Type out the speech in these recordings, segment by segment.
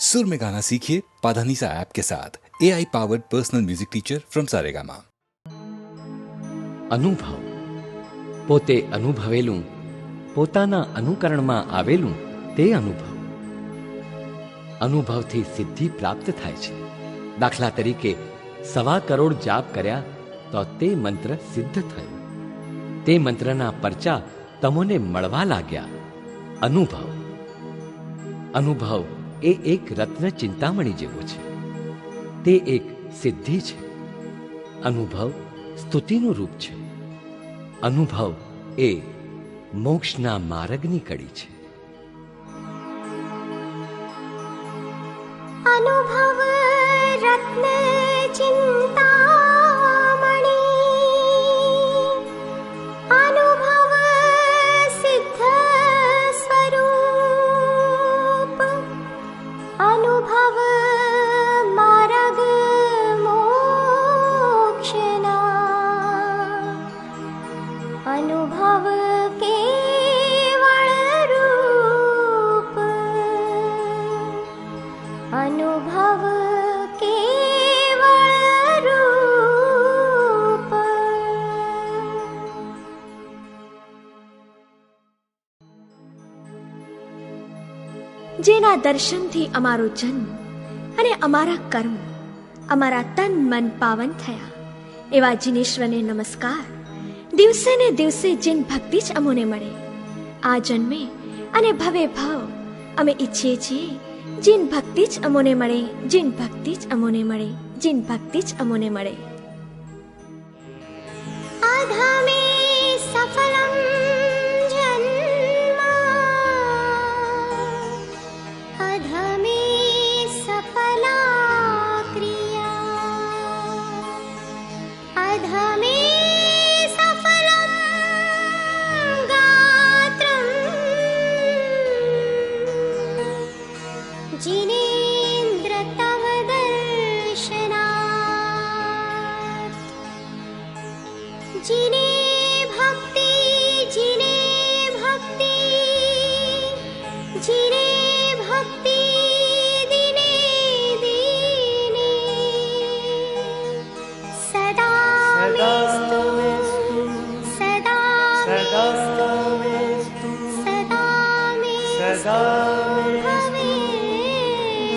सुर में गाना सीखिए पाधानीसा ऐप के साथ AI powered personal music teacher from Saregama. અનુભવ પોતે અનુભવેલું, પોતાના અનુકરણમાં આવેલું તે અનુભવ. અનુભવથી સિદ્ધિ પ્રાપ્ત થાય છે. દાખલા તરીકે 1.25 કરોડ જાપ કર્યા તો તે મંત્ર સિદ્ધ થયો. તે મંત્રના પરચા તમોને મળવા લાગ્યા. અનુભવ અનુભવ એ એક રત્ન ચિંતામણી જેવો છે. તે એક સિદ્ધિ છે. અનુભવ સ્તુતિનું રૂપ છે. અનુભવ એ મોક્ષના માર્ગની કડી છે. અનુભવ રત્ન ચિંતામણી, અનુભવ સિદ્ધ સ્વરૂપ, અનુભવ માર્ગ મોક્ષના, અનુભવ કેવળ રૂપ, અનુભવ કેવળ રૂપ. જેના દર્શનથી અમારો જન્મ અને અમારા કર્મ, અમારા તન મન પાવન થયા, એવા જીનેશ્વરને નમસ્કાર. દિવસે ને દિવસે જીન ભક્તિ જ અમોને મળે. આ જન્મે અને ભવે ભાવ અમે ઈચ્છીએ છીએ જીન ભક્તિ જ અમોને મળે, જીન ભક્તિ જ અમોને મળે, જીન ભક્તિ જ અમોને મળે. આધામે સફલમ જન્મ, અધમે સફલા ક્રિયા, અધમે સફલમ ગાત્રમ, जिनेन्द्र तव दर्शनात्. जिने भक्ति, जिने भक्ति, जिने भक्ति दिने दिने सदा मेस्तु, सदा मेस्तु, सदा मेस्तु भवे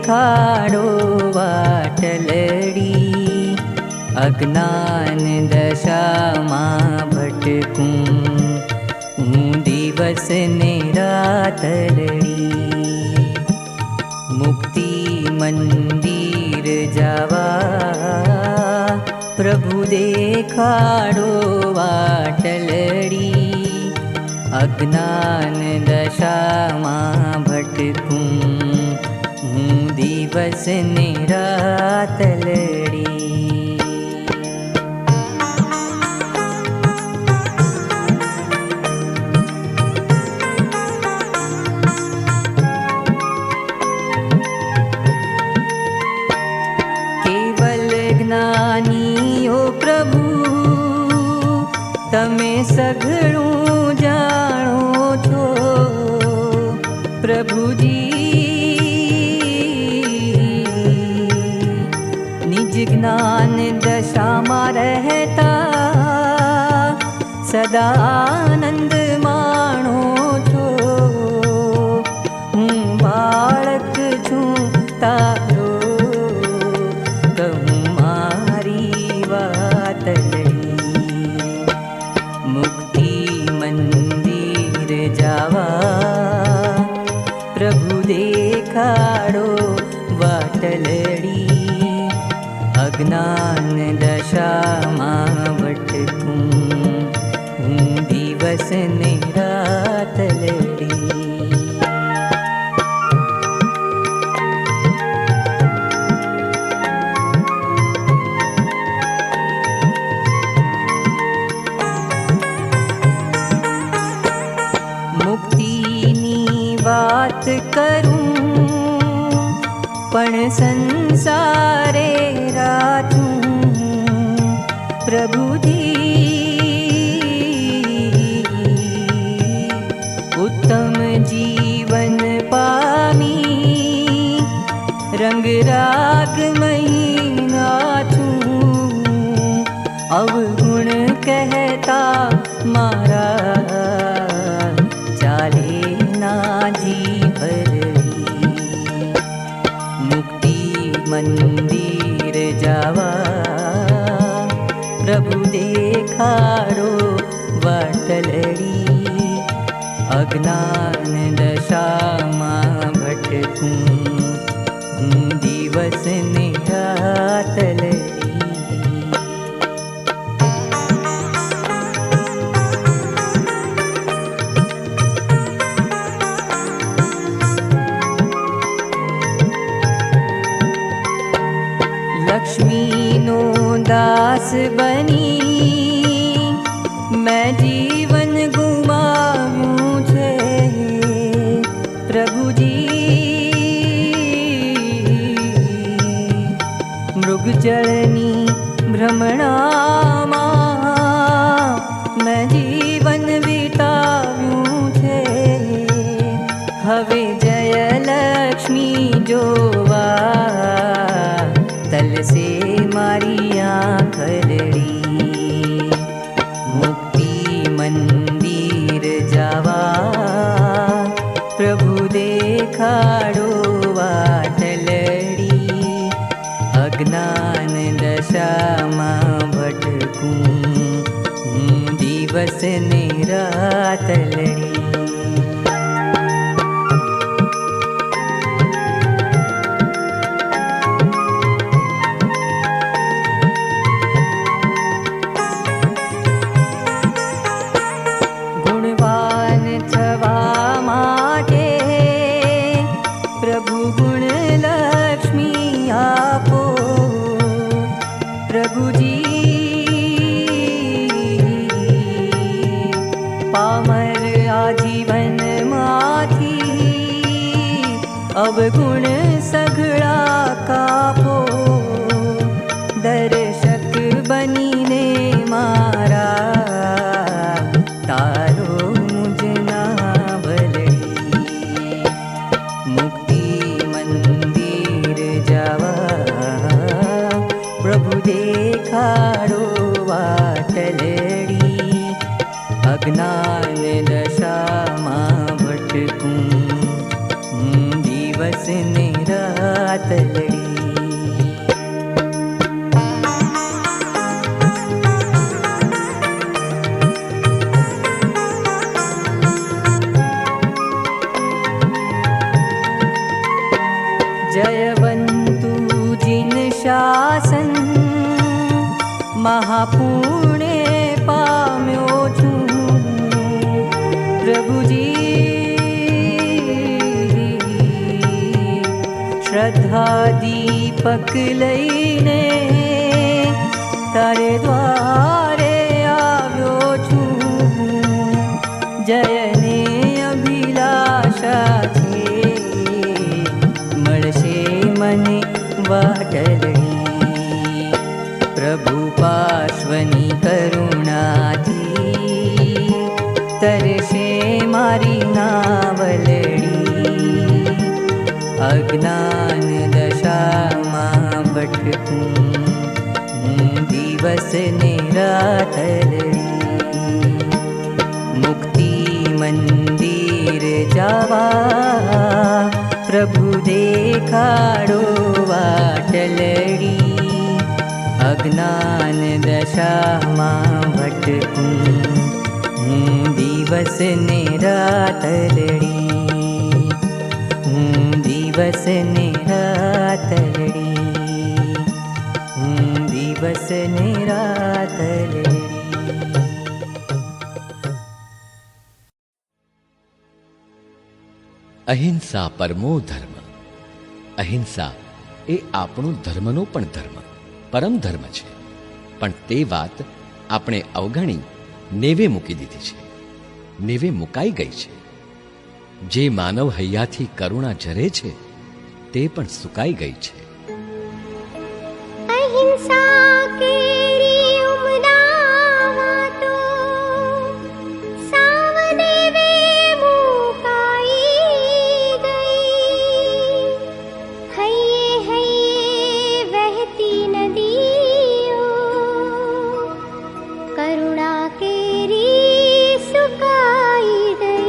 દેખાડો વાટલડી, અજ્ઞાન દશામાં ભટકું હું દિવસ ને રાતલડી. મુક્તિ મંદિર જાવા પ્રભુ દેખાડો વાટલડી, અજ્ઞાન દશામાં ભટકું હું દિવસ ને રાતલડી. કેવલ જ્ઞાનીઓ પ્રભુ તમે સઘળું જાણો છો પ્રભુજી. નિજ જ્ઞાન દશામાં રહેતા સદા આનંદ માણો છો. હું બાળક છું તારો, કહું મારી વાતલડી. મુક્તિ મંદિર જાવા પ્રભુ દેખાડો વાટલડી, અજ્ઞાન દશામાં ભટકું હું દિવસ ને રાતલડી. મુક્તિની વાત કરું પણ સંસારે રાચું પ્રભુજી. ઉત્તમ જીવન પામી રંગ રાગમયી નાચું, અવગુણ કહેતા મારા ચાલે ના જીભરડી. મુક્તિ મંદિર જાવા પ્રભુ દેખાડો વાટલડી, અજ્ઞાન દશામાં ભટકું હું દિવસ ને રાતલડી. લક્ષ્મીનો દાસ બની મેં જીવન ગુમાવ્યું છે પ્રભુજી. મૃગજળની ભ્રમણામાં મેં જીવન વિતાવ્યું છે. હવે જયલક્ષ્મી જોવા તલસે મારી આંખલડી. મુક્તિ મંદિર જાવા પ્રભુ દેખાડો વાટલડી, અજ્ઞાન દશામાં ભટકું હું દિવસ ને રાતલડી. ગુણવાન થવા માટે પ્રભુ ગુણ લક્ષ્મી આપો પ્રભુજી. પામર આજીવનમાંથી અવગુણ સઘળા કાપો, દર્શક બનીને મારા તારો મુજના ભલડી. મુક્તિ મંદિર જાવા પ્રભુ દેખાડો વાટલડી, અજ્ઞાન દશામાં ભટકું હું દિવસ ને રાત આતલડી. जयवन्तु जिन शासन महापुण्य पाम्यो छूं प्रभुजी. श्रद्धा दीपक लईने तारे द्वारे આવ્યો છું. જયને અભિલાષા છે મળશે મને વાટલડી. પ્રભુ પાર્શ્વની કરુણાથી તરશે મારી નાવલડી. અજ્ઞાન દશામાં ભટકું હું દિવસ ને રાતલડી. મુક્તિ મંદિર જાવા પ્રભુ દેખાડો વાટલડી. અજ્ઞાન દશામાં ભટકું હું દિવસ ને રાતલડી. હું દિવસ ને રાતલડી. હું દિવસ ને રાતલડી. અહિંસા પરમો ધર્મ. અહિંસા એ આપણો ધર્મનો પણ ધર્મ, પરમ ધર્મ છે. પણ તે વાત આપણે અવગણી નેવે મૂકી દીધી છે, નેવે મુકાઈ ગઈ છે. જે માનવ હૈયાથી કરુણા ઝરે છે તે પણ સુકાઈ ગઈ છે. અહિંસા કેરી ઉમદા તો સાવનેવે મુકાઈ ગઈ. હૈયે હૈયે વહેતી નદીઓ કરુણા કેરી સુકાઈ ગઈ.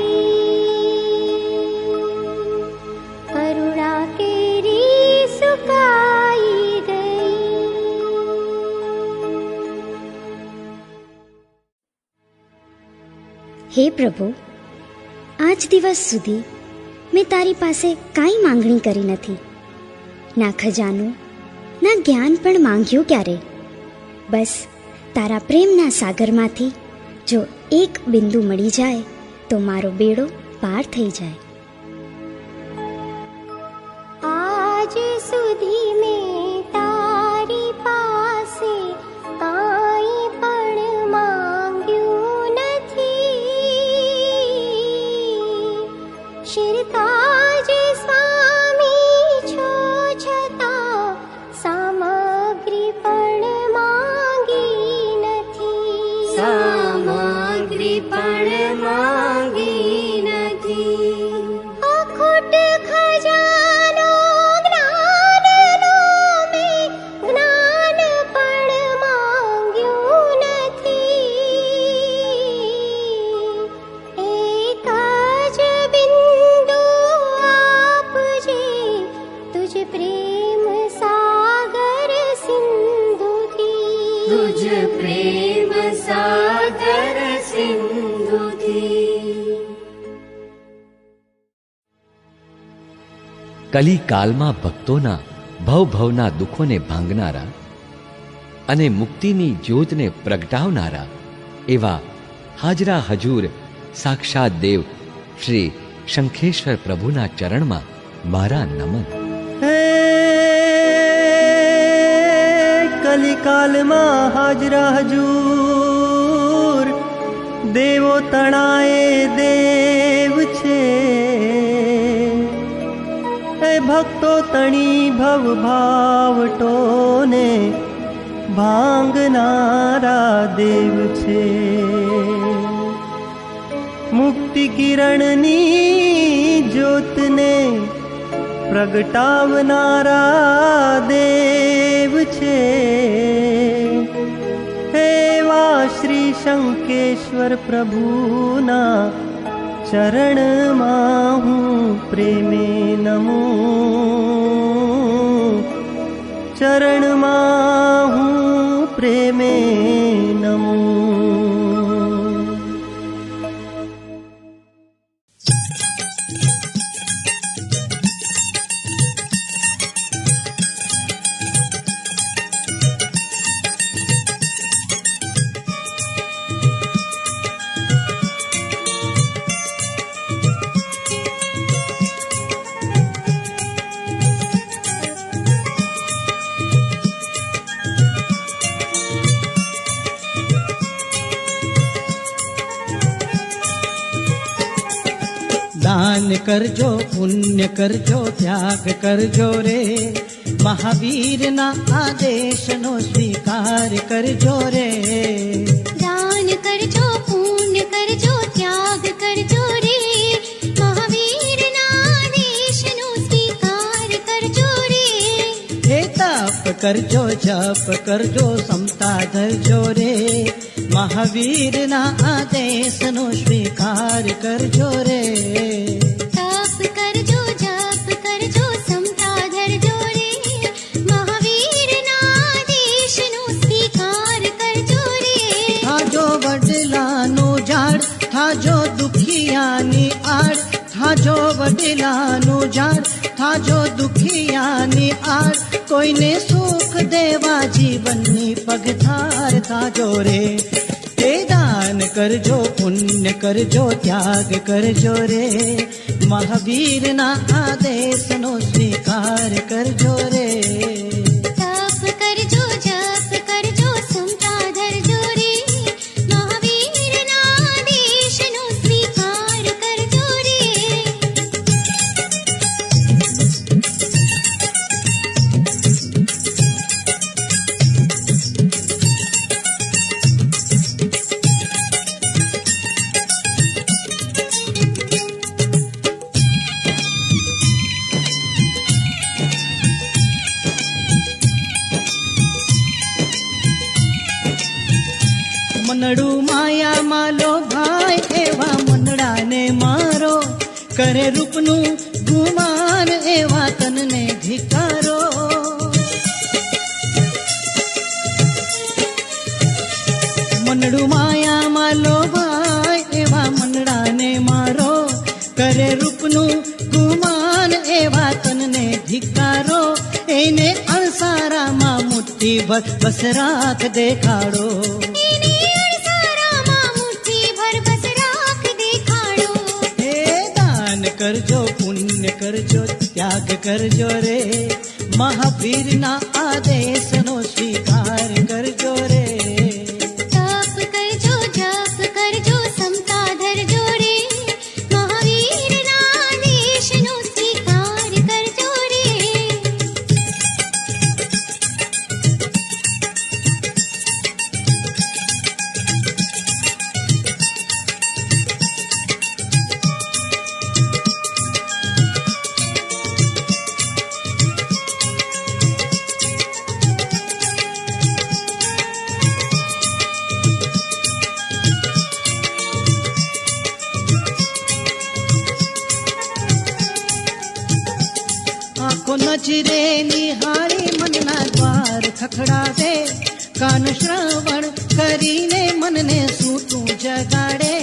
કરુણા કેરી સુકાઈ ગઈ. હે પ્રભુ, આજ દિવસ સુધી મેં તારી પાસે કાંઈ માંગણી કરી નથી. ના ખજાનો, ના જ્ઞાન પણ માંગ્યું ક્યારે. બસ તારા પ્રેમના સાગરમાંથી જો એક બિંદુ મળી જાય તો મારો બેડો પાર થઈ જાય. આજ સુધી મેં તારી પાસે કાંઈ પણ માંગ્યું નથી. શિરતાજ સ્વામી છો છતાં સામગ્રી પણ માંગી નથી. સામગ્રી પણ માંગી નથી. અખૂટ ખજાનો જ્ઞાનનો મેં જ્ઞાન પણ માંગ્યું નથી. એક જ બિંદુ આપજે તુજ પ્રેમ સાગર સિંધુથી. તુજ પ્રેમ સાગર સિંધુથી. કલિકાલમાં ભક્તોના ભવભવના દુઃખોને ભાંગનારા અને મુક્તિની જ્યોતને પ્રગટાવનારા એવા હાજરા હજૂર સાક્ષાત દેવ શ્રી શંખેશ્વર પ્રભુના ચરણમાં મારા નમન. હે કલિકાલમાં હાજરા હજૂર દેવો તણાએ દેવ છે. હે ભક્તો તણી ભવ ભાવટોને ભાંગનારા દેવ છે. મુક્તિ કિરણની જ્યોતને પ્રગટાવનારા દેવ છે. એવા શ્રી શંકેશ્વર પ્રભુના ચરણમાં હું પ્રેમે નમું. चरणમાં હું પ્રેમે નમું. દાન કરજો, પુણ્ય કરજો, ત્યાગ કરજો રે, મહાવીરના આદેશનો સ્વીકાર કરજો રે. દાન કરજો, પુણ્ય કરજો, ત્યાગ કરજો રે, મહાવીરના આદેશનો સ્વીકાર કરજો રે. હે તપ કરજો, જપ કરજો, સમતા ધરજો રે, મહાવીરના આદેશનો સ્વીકાર કરજો રે. તપ કરજો, જપ કરજો, સમતા ધરજો રે, મહાવીરના આદેશનો સ્વીકાર કરજો રે. થાજો વડલાનું ઝાડ, થાજો દુખિયાની આડ, થાજો વડલાનું ઝાડ, થાજો દુખિયાની આડ, કોઈને સુખ દેવા જીવનની પગથાર થાજો રે. તે દાન કરજો, પુણ્ય કરજો, ત્યાગ કરજો રે, મહાવીરના આદેશનો સ્વીકાર કરજો રે. તપ કરજો, જપ કરજો, સમતા ધરજો રે, મહાવીરના આદેશનો સ્વીકાર કરજો રે. મનડું માયામાં લોભાય એવા મનડાને મારો, કરે રૂપનું ગુમાન એવા તનને ધિકારો. મનડું માયામાં લોભાય એવા મનડાને મારો, કરે રૂપનું ગુમાન એવા તનને ધિકારો. એને અણસારામાં મુઠ્ઠી ભર બસ રાખ દેખાડો. કરજો, પુણ્ય કરજો, ત્યાગ કરજો રે, મહાવીરના આદેશનો સ્વીકાર કરજો રે. તપ કરજો, જપ કરજો, સમતા ધરજો રે, મહાવીરના આદેશનો સ્વીકાર કરજો રે. આંખો નજરે નિહાળી મનના દ્વાર ખખડાવે, કાન શ્રવણ કરીને મનને સૂતું જગાડે.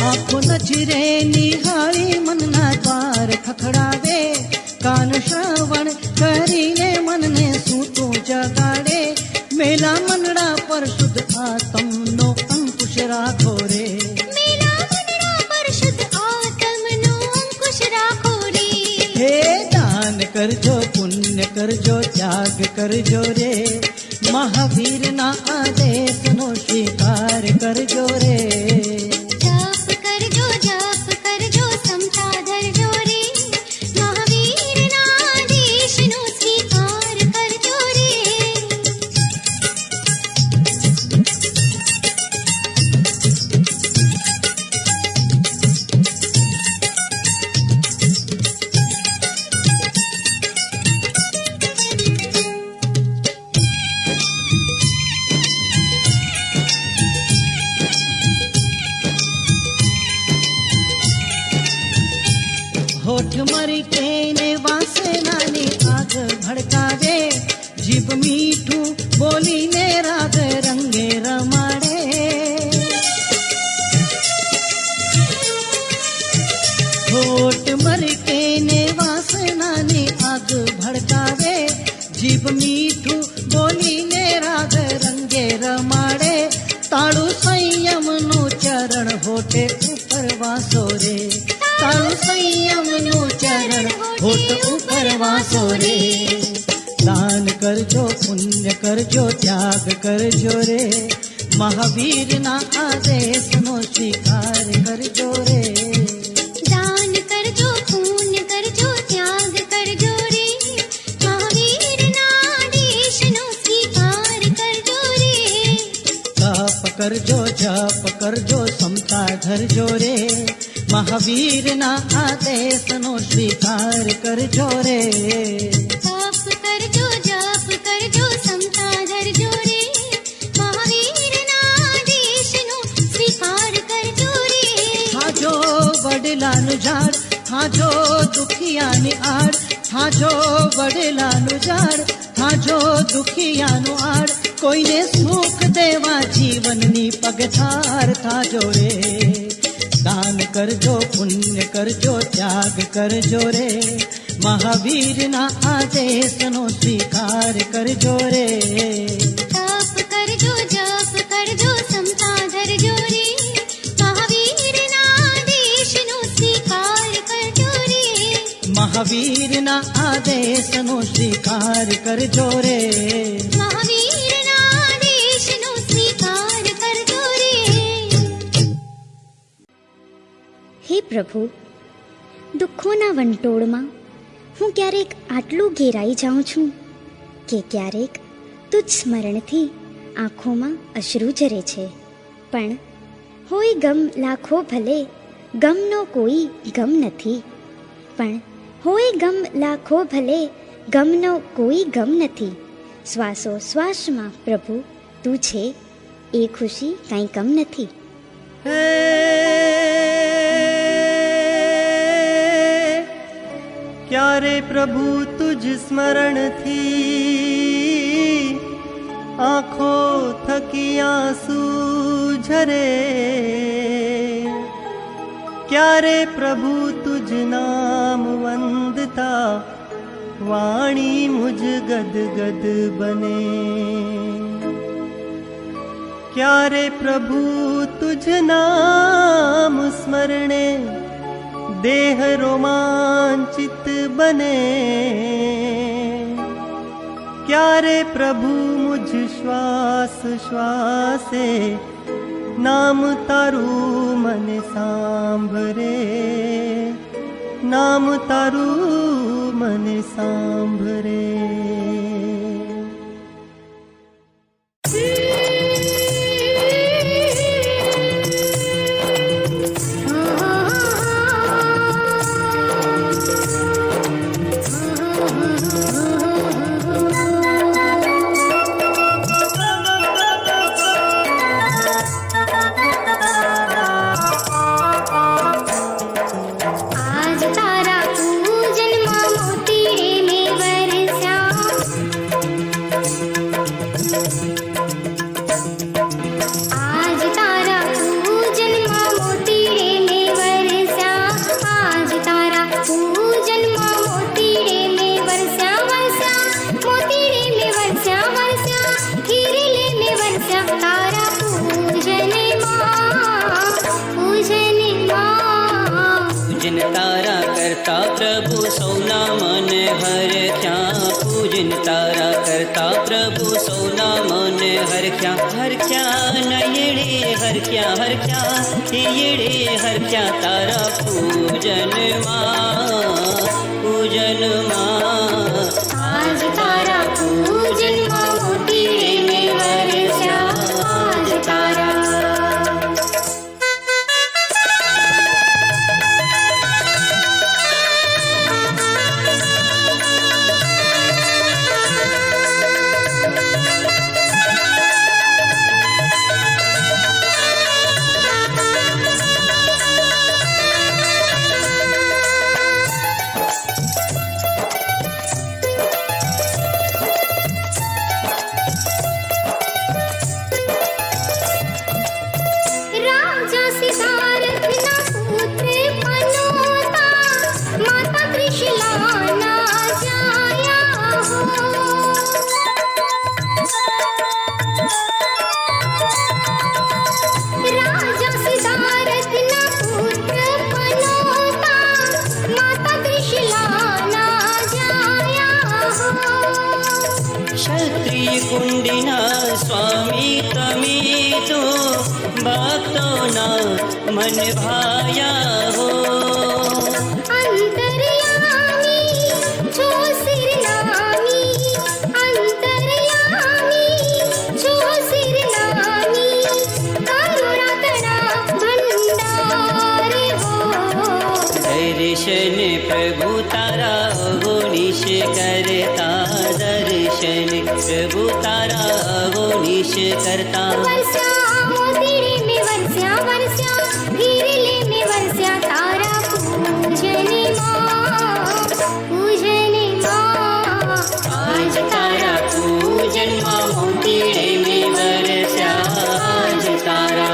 આંખો નજરે નિહાળી મનના દ્વાર ખખડાવે, કાન શ્રવણ કરીને મનને સૂતું જગાડે. મેલા મનડા પર શુદ્ધ આત્મનો અંકુશ રાખો રે. હે દાન કરજો, પુણ્ય કરજો, ત્યાગ કરજો રે, મહાવીરના આદેશનો સ્વીકાર કરજો રે. તપ કરજો, જપ કરજો, સમતા ધરજો રે, મહાવીરના આદેશનો સ્વીકાર કરજો રે. મરી કેને વાસનાની આગ ભડકાવે, જીભ મીઠું બોલીને રાગ રંગે રમાડે. હોઠ મરી કેને વાસનાની આગ ભડકાવે, જીભ મીઠું બોલીને રાગ રંગે રમાડે. તાળું સંયમનું ચરણ હોઠે ઉપર વાસો રે, તાળું સંયમનું ચરણ હોઠ ઉપર વાસો રે. દાન કરજો પુણ્ય કરજો ત્યાગ કરજો રે, મહાવીરના આદેશનો સ્વીકાર કરજો રે. દાન કરજો પુણ્ય કરજો ત્યાગ કરજો રે, મહાવીરના આદેશનો સ્વીકાર કરજો રે. તપ કરજો જપ કરજો સમતા ધરજો રે, મહાવીરના આદેશનો સ્વીકાર કરજો રે. તપ કરજો જપ કરજો સમતા ધરજો રે, મહાવીરના આદેશનો સ્વીકાર કરજો રે. થાજો વડલાનું ઝાડ, થાજો દુખિયાની આડ, થાજો વડલાનું ઝાડ, થાજો દુખિયાનું આડ. કોઈને સુખ દેવા જીવનની પગથાર થાજો રે. દાન કરજો પુણ્ય કરજો ત્યાગ કરજો રે, મહાવીરના આદેશનો સ્વીકાર કરજો રે. તપ કરજો જપ કરજો સમતા ધરજો રે, મહાવીરના આદેશનો સ્વીકાર કરજો રે. મહાવીરના આદેશનો સ્વીકાર કરજો રે. મહાવીરના આદેશનો સ્વીકાર કરજો રે. હે પ્રભુ, દુઃખોના વંટોળમાં હું ક્યારેક આટલું ઘેરાઈ જાઉં છું કે ક્યારેક તુજ સ્મરણથી આંખોમાં અશ્રુ ઝરે છે. પણ હોય ગમ લાખો ભલે, ગમનો કોઈ ગમ નથી. પણ હોય ગમ લાખો ભલે, ગમનો કોઈ ગમ નથી. શ્વાસો શ્વાસમાં પ્રભુ તું છે, એ ખુશી કાંઈ કમ નથી. હે ક્યારે પ્રભુ તુજ સ્મરણથી આંખો થકી આંસુ ઝરે, ક્યારે પ્રભુ તુજ નામ વંદતા વાણી મુજ ગદ ગદ બને. ક્યારે પ્રભુ તુજ નામ સ્મરણે દેહ રોમાંચિત બને. ક્યારે પ્રભુ મુજ શ્વાસ શ્વાસે નામ તારું મને સાંભરે, નામ તારું મને સાંભરે. आज तारा पूजन માં મોતી રે મે વરસ્યા. આજ તારા પૂજન માં મોતી રે મે વરસ્યા. આજ તારા પૂજન માં મોતી રે મે વરસ્યા. વરસ્યા મોતી રે મે વરસ્યા. વરસ્યા હીરે લે મે વરસ્યા. તારા પૂજન માં પૂજન તારા કરતા પ્રભુ સૌના મન હરખ્યા. પૂજન તારા કરતા પ્રભુ સૌના મન હરખ્યા. હરખ્યા નયડે હરખ્યા, હરખ્યા યેડે હરખ્યા. તારા પૂજનમાં પૂજનમાં. આજ તારા પૂજન માં મોતી રે મે વરસ્યા. આજ તારા क्षत्रिय कुंडिना स्वामी तमी तो भक्तों ना मन भाया हो अंतर्यामी जो सिरनामी अंतर्यामी जो सिरनामी करुणा करा भंडार हो दर्शन प्रभु तारा हो निश करता दर्शन प्रभु तारा हो निश करता वर्षा मोतीड़े में वर्षा वर्षा हीरले में वर्षा तारा पूजने माँ आज तारा पूजन माँ मोतीड़े में वर्षा आज तारा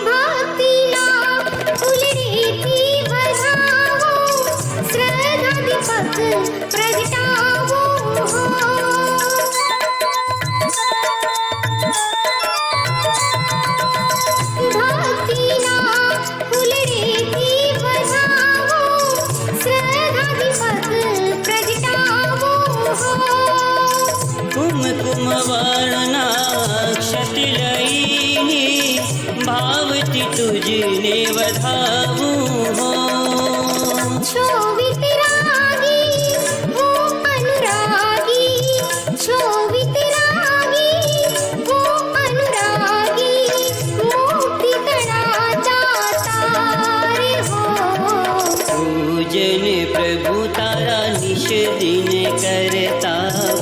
भक्तिला उलड़ेती बधाओ श्रद्धा दीपक प्रगटाओ भक्तिला उलड़ेती बधाओ श्रद्धा दीपक प्रगटाओ कुमकुम वर्णना क्षतिलयिनी भावती तुझने वधावू हो छो वितरागी वो अनुरागी छो वितरागी वो अनुरागी मुक्ति करा दातार हो पूजन प्रभु तारा निश दिन करता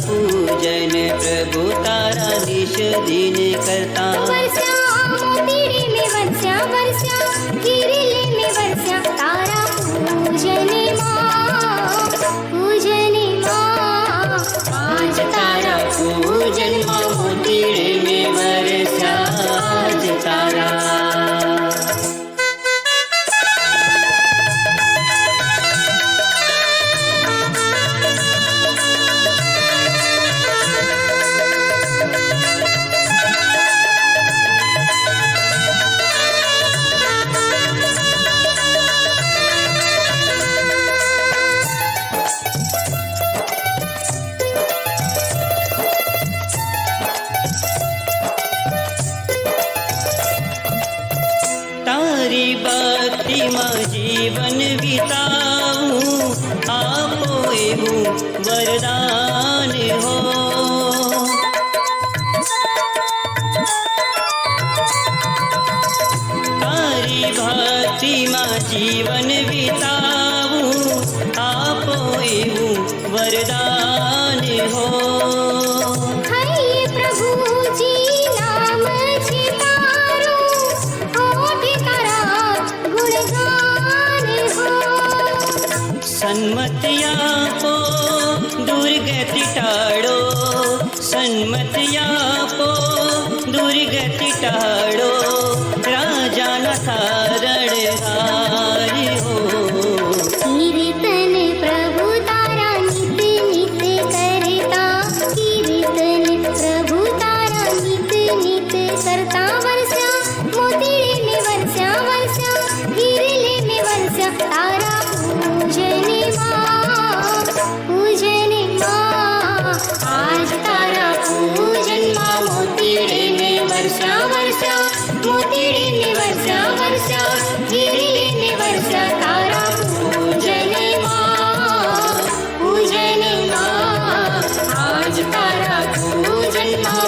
पूजन प्रभु तारा निश दिन करता वर्षा मोतीड़े में वर्षा वर्षा हीरले में वर्षा तारा पूजने माँ आज तारा पूजन माँ मोतीड़े में वर्षा आज तारा तारी भक्ति माँ जीवन बिताऊं आपो एहूँ वरदान हो तारी भक्ति माँ जीवन बिताऊं आपो एहूँ वरदान हो हरे प्रभु जी नाम छितारो होठ करा गुणगान हो सन्मतिया को दुर्गति टाड़ो सन्मतिया को दुर्गति टाड़ो राजा न कारण हारी हो कीर्तन प्रभु तारा नित नित करता कीर्तन प्रभु तारा नित नित करता वर्षा मोतीड़े में वर्षा वर्षा हीरले में वर्षा तारा पूजने माँ आज तारा पूजन माँ मोतीड़े में वर्षा वर्षा मोतीड़े में वर्षा वर्षा हीरले में वर्षा तारा पूजने माँ आज तारा पूजन माँ